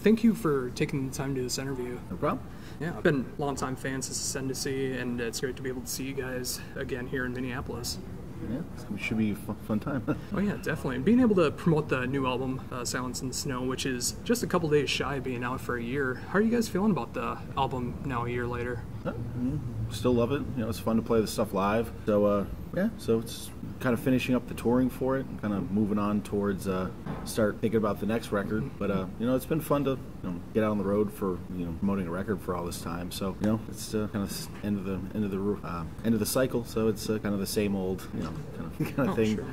Thank you for taking the time to do this interview. No problem. Yeah, I've been a longtime fan since Ascendancy, and it's great to be able to see you guys again here in Minneapolis. Yeah, it should be a fun time. Oh yeah, definitely. And being able to promote the new album, Silence in the Snow, which is just a couple days shy of being out for a year. How are you guys feeling about the album now a year later? Still love it. You know, it's fun to play the stuff live. So yeah, so it's kind of finishing up the touring for it, and kind of moving on towards start thinking about the next record. But you know, it's been fun to get out on the road for promoting a record for all this time. So it's kind of end of the cycle. So it's kind of the same old kind of thing. Sure.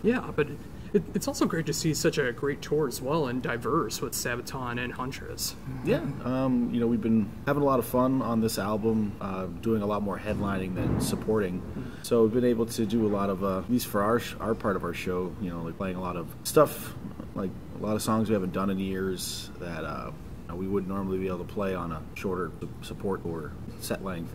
Yeah, but it's also great to see such a great tour as well, and diverse with Sabaton and Huntress. Yeah, we've been having a lot of fun on this album, doing a lot more headlining than supporting. So we've been able to do a lot of, at least for our part of our show, like playing a lot of stuff, like a lot of songs we haven't done in years that we wouldn't normally be able to play on a shorter support or set length.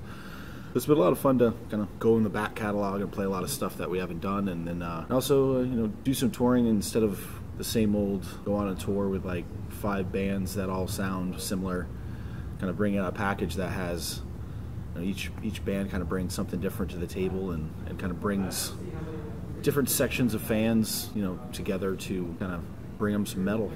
It's been a lot of fun to kind of go in the back catalog and play a lot of stuff that we haven't done, and then also do some touring instead of the same old, go on a tour with like 5 bands that all sound similar, kind of bring out a package that has each band kind of brings something different to the table, and kind of brings different sections of fans together to kind of bring them some metal.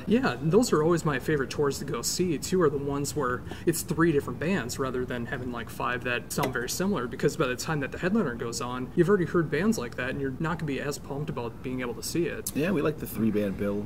Yeah, those are always my favorite tours to go see. 2 are the ones where it's 3 different bands rather than having like 5 that sound very similar, because by the time that the headliner goes on, you've already heard bands like that and you're not going to be as pumped about being able to see it. Yeah, we like the 3-band bill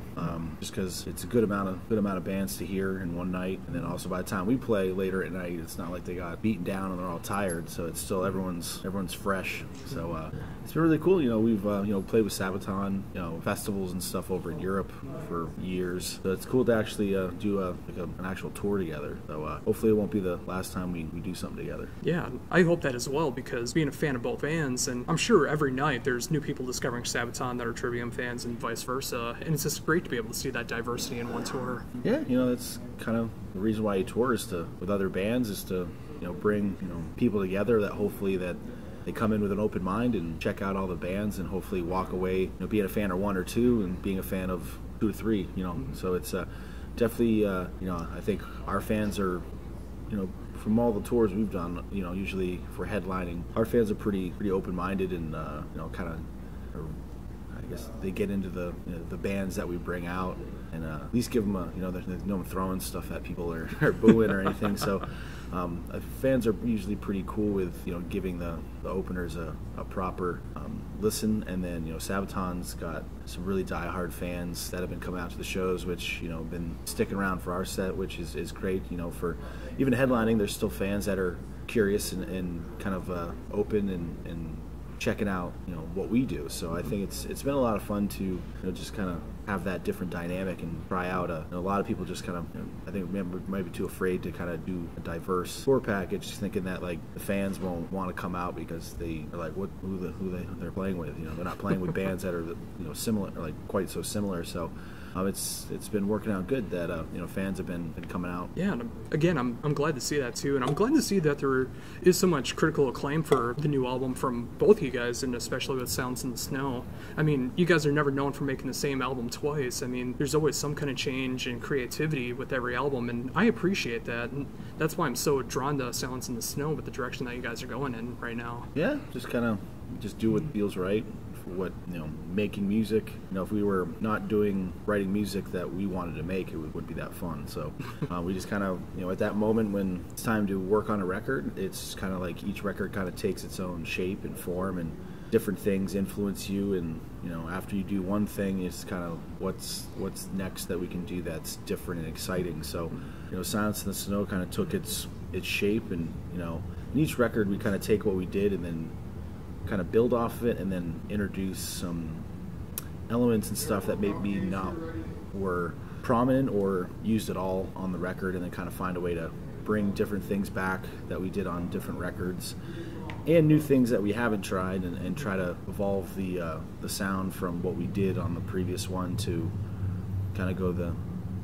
just because it's a good amount of bands to hear in one night, and then also by the time we play later at night, it's not like they got beaten down and they're all tired, so it's still everyone's fresh. So it's been really cool. We've played with Sabaton, festivals and stuff over in Europe for years. So it's cool to actually do an actual tour together. So hopefully it won't be the last time we do something together. Yeah, I hope that as well, because being a fan of both bands, and I'm sure every night there's new people discovering Sabaton that are Trivium fans and vice versa, and it's just great to be able to see that diversity in one tour. Yeah, that's kind of the reason why you tour with other bands is to bring people together that hopefully that they come in with an open mind and check out all the bands and hopefully walk away being a fan of 1 or 2 and being a fan of 2 or 3, so it's definitely, I think our fans are, from all the tours we've done, usually for headlining, our fans are pretty open-minded and, kind of, I guess they get into the bands that we bring out and at least give them there's no throwing stuff at people or booing or anything, so fans are usually pretty cool with giving the openers a proper listen, and then Sabaton's got some really die-hard fans that have been coming out to the shows, which been sticking around for our set, which is great. For even headlining, there's still fans that are curious and kind of open and checking out what we do. So I think it's been a lot of fun to just kind of have that different dynamic and try out a lot of people just kind of I think might be too afraid to kind of do a diverse tour package, just thinking that like the fans won't want to come out because they are like who they're playing with. They're not playing with bands that are similar, or like quite so similar. So it's been working out good that fans have been coming out. Yeah, and again, I'm glad to see that too, and I'm glad to see that there is so much critical acclaim for the new album from both you guys, and especially with Silence in the Snow. I mean, you guys are never known for making the same album twice. I mean, there's always some kind of change and creativity with every album, and I appreciate that, and that's why I'm so drawn to Silence in the Snow with the direction that you guys are going in right now. Yeah, just do what feels right. What making music, if we were not writing music that we wanted to make, it wouldn't be that fun. So we just kind of at that moment when it's time to work on a record, it's kind of like each record kind of takes its own shape and form, and different things influence you, and after you do one thing, it's kind of what's next that we can do that's different and exciting. So Silence in the Snow kind of took its shape, and in each record we kind of take what we did and then kind of build off of it, and then introduce some elements and stuff that maybe not were prominent or used at all on the record, and then kind of find a way to bring different things back that we did on different records, and new things that we haven't tried, and try to evolve the sound from what we did on the previous one to kind of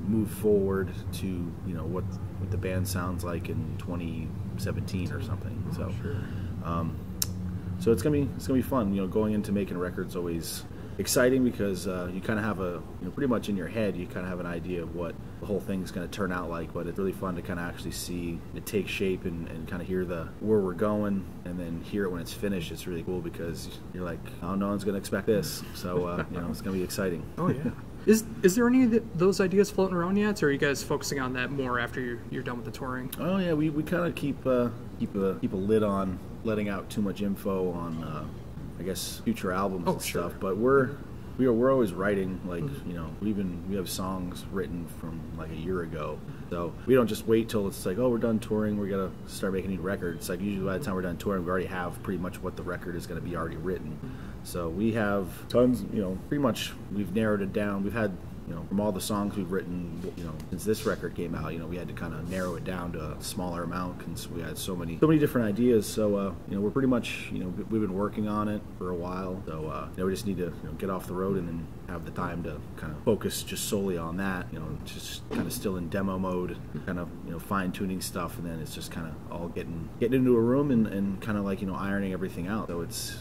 move forward to what the band sounds like in 2017 or something. So. Sure. So it's gonna be fun. Going into making records always exciting because you kind of have pretty much in your head, you kind of have an idea of what the whole thing's going to turn out like, but it's really fun to kind of actually see it take shape and kind of hear where we're going, and then hear it when it's finished. It's really cool because you're like, oh, no one's going to expect this, so it's going to be exciting. Oh yeah. Is there any of those ideas floating around yet, or are you guys focusing on that more after you're done with the touring? Oh yeah, we kind of keep a lid on letting out too much info on I guess future albums and stuff, but we're always writing, like, we have songs written from like a year ago, so we don't just wait till it's like, oh, we're done touring, we gotta start making new records. Like, usually by the time we're done touring, we already have pretty much what the record is going to be already written. So we have tons, pretty much we've narrowed it down. We've had, from all the songs we've written, since this record came out, we had to kind of narrow it down to a smaller amount because we had so many different ideas. So, we're pretty much, we've been working on it for a while. So, we just need to get off the road and then have the time to kind of focus just solely on that, just kind of still in demo mode, kind of, fine tuning stuff. And then it's just kind of all getting into a room and kind of like, ironing everything out. So it's,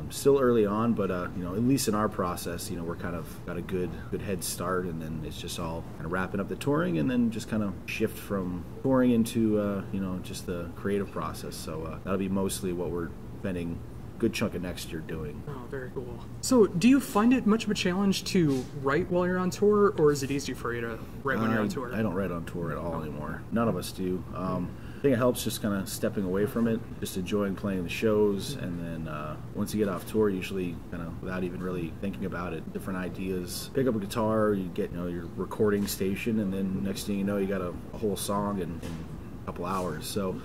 still early on, but, at least in our process, we're kind of got a good head start, and then it's just all kind of wrapping up the touring and then just kind of shift from touring into just the creative process. So that'll be mostly what we're spending a good chunk of next year doing. Oh, very cool. So do you find it much of a challenge to write while you're on tour, or is it easy for you to write when you're on tour? I don't write on tour at all anymore. None of us do. I think it helps just kind of stepping away from it, just enjoying playing the shows, and then once you get off tour, usually kind of without even really thinking about it, different ideas. Pick up a guitar, you get your recording station, and then next thing you know, you got a whole song in a couple hours. So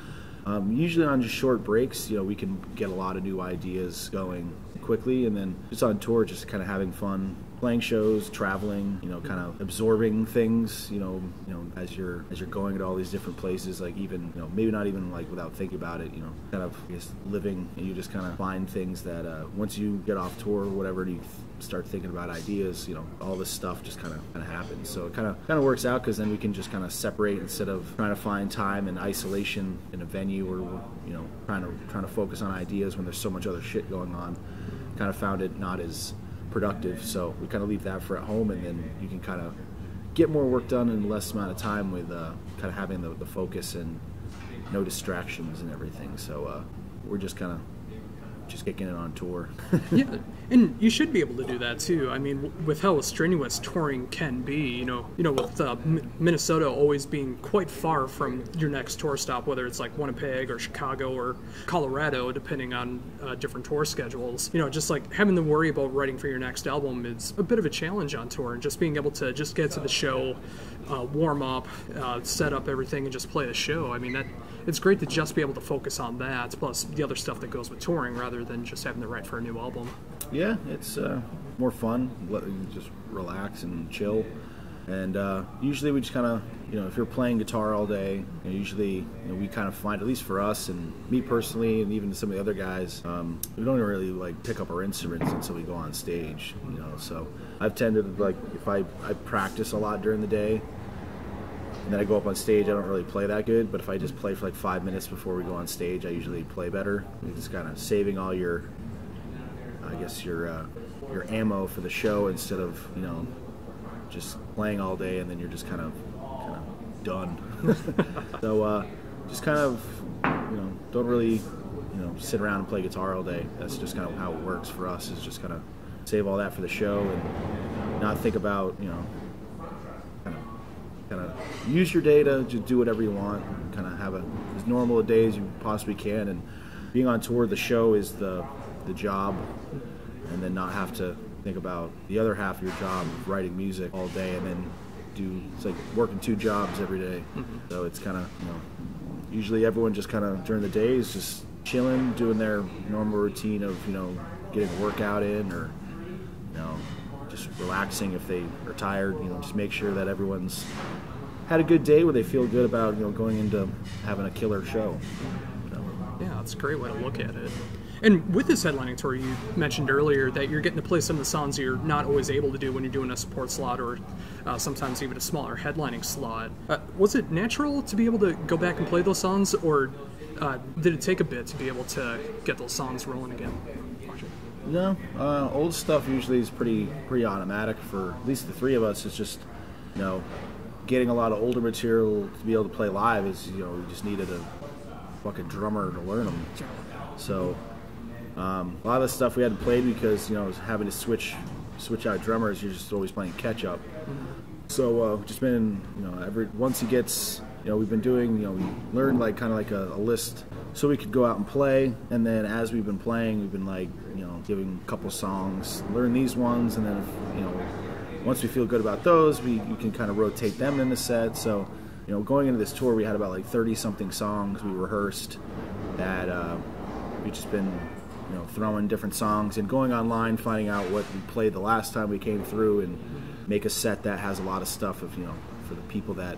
usually on just short breaks, we can get a lot of new ideas going quickly, and then just on tour, just kind of having fun, playing shows, traveling, kind of absorbing things, as you're going to all these different places, like even, maybe not even like without thinking about it, kind of, I guess, living, and you just kind of find things that once you get off tour or whatever, and you start thinking about ideas, all this stuff just kind of happens. So it kind of works out, because then we can just kind of separate instead of trying to find time and isolation in a venue, or trying to focus on ideas when there's so much other shit going on. Kind of found it not as productive, so we kind of leave that for at home, and then you can kind of get more work done in less amount of time with kind of having the focus and no distractions and everything. So we're just kind of kicking it on tour. Yeah, and you should be able to do that too. I mean, with how strenuous touring can be, with Minnesota always being quite far from your next tour stop, whether it's like Winnipeg or Chicago or Colorado, depending on different tour schedules. Just like having to worry about writing for your next album is a bit of a challenge on tour, and just being able to just get to the show, warm up, set up everything, and just play the show. I mean, it's great to just be able to focus on that, plus the other stuff that goes with touring, rather than just having to write for a new album. Yeah, it's more fun. Just relax and chill. And usually we just kind of, if you're playing guitar all day, usually we kind of find, at least for us and me personally, and even some of the other guys, we don't really like pick up our instruments until we go on stage. So I've tended to, like, if I practice a lot during the day, and then I go up on stage, I don't really play that good, but if I just play for like 5 minutes before we go on stage, I usually play better. It's kind of saving all your, I guess, your ammo for the show, instead of, just playing all day and then you're just kind of done. So just kind of, don't really, sit around and play guitar all day. That's just kind of how it works for us, is just kind of save all that for the show and not think about, kind of use your day to just do whatever you want, and kind of have as normal a day as you possibly can. And being on tour, the show is the job, and then not have to think about the other half of your job, writing music all day, and then it's like working 2 jobs every day. Mm-hmm. So it's kind of, usually everyone just kind of during the day is just chilling, doing their normal routine of, getting a workout in, or, just relaxing if they are tired, just make sure that everyone's had a good day where they feel good about, going into having a killer show. Yeah, that's a great way to look at it. And with this headlining tour, you mentioned earlier that you're getting to play some of the songs you're not always able to do when you're doing a support slot, or sometimes even a smaller headlining slot. Was it natural to be able to go back and play those songs, or did it take a bit to be able to get those songs rolling again? No, old stuff usually is pretty automatic for at least the three of us. It's just, you know, getting a lot of older material to be able to play live is, you know, we just needed a fucking drummer to learn them. So a lot of the stuff we hadn't played because, you know, having to switch out drummers, you're just always playing catch up. So just been, you know, once he gets, you know, we've been doing, you know, we learned like kind of like a list so we could go out and play, and then as we've been playing, we've been like, you know, giving a couple songs, learn these ones, and then if, you know, once we feel good about those, you can kind of rotate them in the set. So, you know, going into this tour, we had about like 30-something songs we rehearsed that we've just been, you know, throwing different songs and going online, finding out what we played the last time we came through, and make a set that has a lot of stuff of, you know, for the people that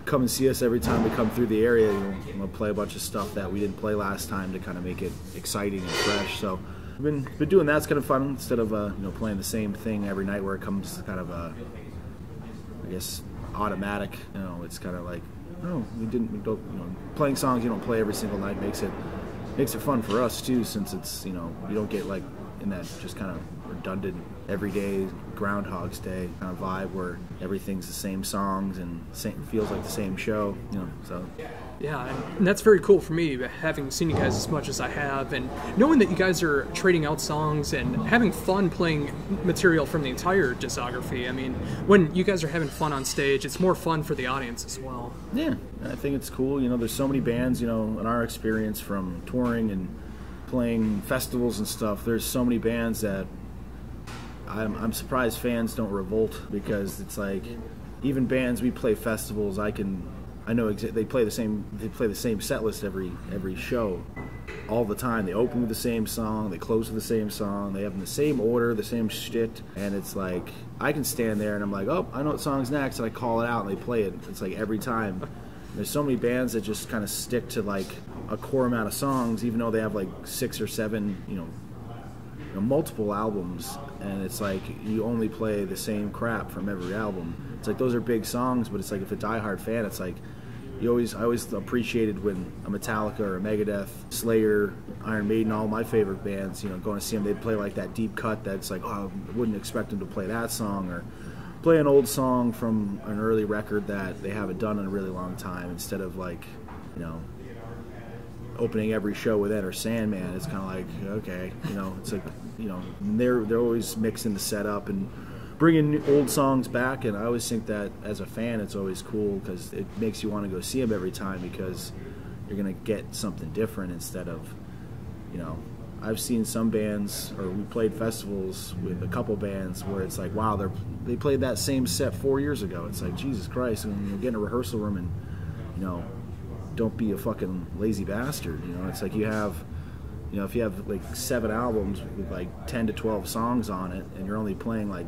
come and see us every time we come through the area. You know, we'll play a bunch of stuff that we didn't play last time to kind of make it exciting and fresh. So we've been doing that. It's kind of fun instead of you know, playing the same thing every night where it comes kind of I guess automatic. You know, it's kind of like, oh, we don't, you know, playing songs you don't play every single night makes it fun for us too, since it's, you know, you don't get like in that just kind of redundant everyday Groundhog's Day kind of vibe where everything's the same songs and feels like the same show, you know. So yeah, and that's very cool for me, having seen you guys as much as I have, and knowing that you guys are trading out songs and having fun playing material from the entire discography. I mean, when you guys are having fun on stage, it's more fun for the audience as well. Yeah, I think it's cool. You know, there's so many bands, you know, in our experience from touring and playing festivals and stuff, there's so many bands that I'm surprised fans don't revolt, because it's like, even bands we play festivals, I know they play the same set list every show all the time. They open with the same song, they close with the same song, they have them in the same order, the same shit, and it's like, I can stand there and I'm like, oh, I know what song's next, and I call it out and they play it. It's like every time. There's so many bands that just kind of stick to like a core amount of songs, even though they have like 6 or 7, you know, multiple albums, and it's like you only play the same crap from every album. It's like those are big songs, but it's like if a diehard fan, it's like I always appreciated when a Metallica or a Megadeth, Slayer, Iron Maiden, all my favorite bands, you know, going to see them, they'd play like that deep cut that's like, oh, I wouldn't expect them to play that song, or play an old song from an early record that they haven't done in a really long time, instead of like, you know, opening every show with Enter Sandman. It's kind of like, okay, you know, it's like, you know, they're always mixing the setup and bringing old songs back, and I always think that as a fan it's always cool, because it makes you want to go see them every time, because you're going to get something different instead of, you know, I've seen some bands, or we played festivals with a couple bands where it's like, wow, they played that same set 4 years ago. It's like, Jesus Christ, and you get in a rehearsal room and, you know, don't be a fucking lazy bastard, you know. It's like you have, you know, if you have like 7 albums with like 10 to 12 songs on it, and you're only playing like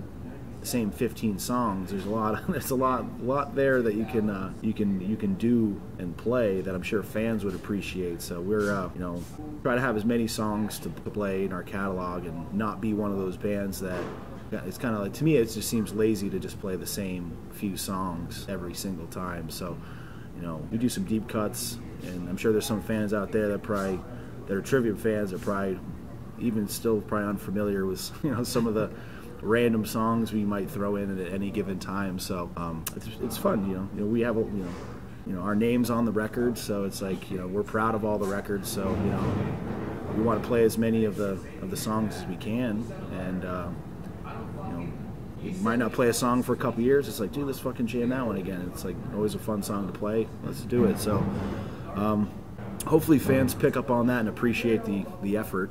the same 15 songs, there's a lot there that you can do and play that I'm sure fans would appreciate. So we're you know, try to have as many songs to play in our catalog and not be one of those bands that, it's kind of like, to me it just seems lazy to just play the same few songs every single time. So, you know, we do some deep cuts, and I'm sure there's some fans out there that are Trivium fans, that probably even still unfamiliar with, you know, some of the random songs we might throw in at any given time. So it's fun, you know. We have you know our names on the record, so it's like, you know, we're proud of all the records. So, you know, we want to play as many of the songs as we can, and you know, you might not play a song for a couple years. It's like, dude, let's fucking jam that one again. It's like always a fun song to play. Let's do it. So hopefully fans pick up on that and appreciate the effort.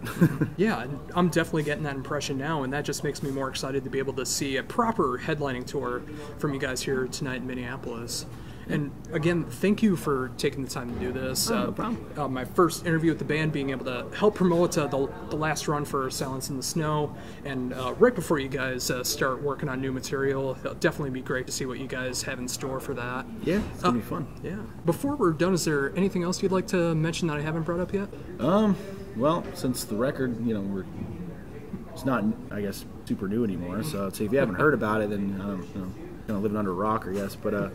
Yeah, I'm definitely getting that impression now, and that just makes me more excited to be able to see a proper headlining tour from you guys here tonight in Minneapolis. And again, thank you for taking the time to do this. No problem. My first interview with the band, being able to help promote the last run for Silence in the Snow, and right before you guys start working on new material, it'll definitely be great to see what you guys have in store for that. Yeah, it's going to be fun. Yeah. Before we're done, is there anything else you'd like to mention that I haven't brought up yet? Well, since the record, you know, it's not, I guess, super new anymore, so if you haven't heard about it, then, you know, kind of living under a rock, I guess, but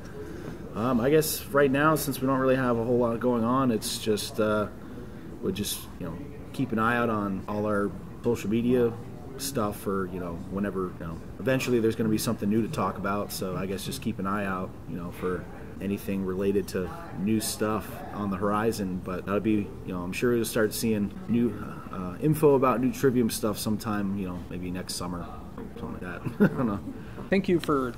I guess right now, since we don't really have a whole lot going on, it's just we'll just, you know, keep an eye out on all our social media stuff, or whenever eventually there's going to be something new to talk about. So I guess just keep an eye out for anything related to new stuff on the horizon. But that'll be I'm sure you'll start seeing new info about new Trivium stuff sometime maybe next summer, something like that. I don't know. Thank you for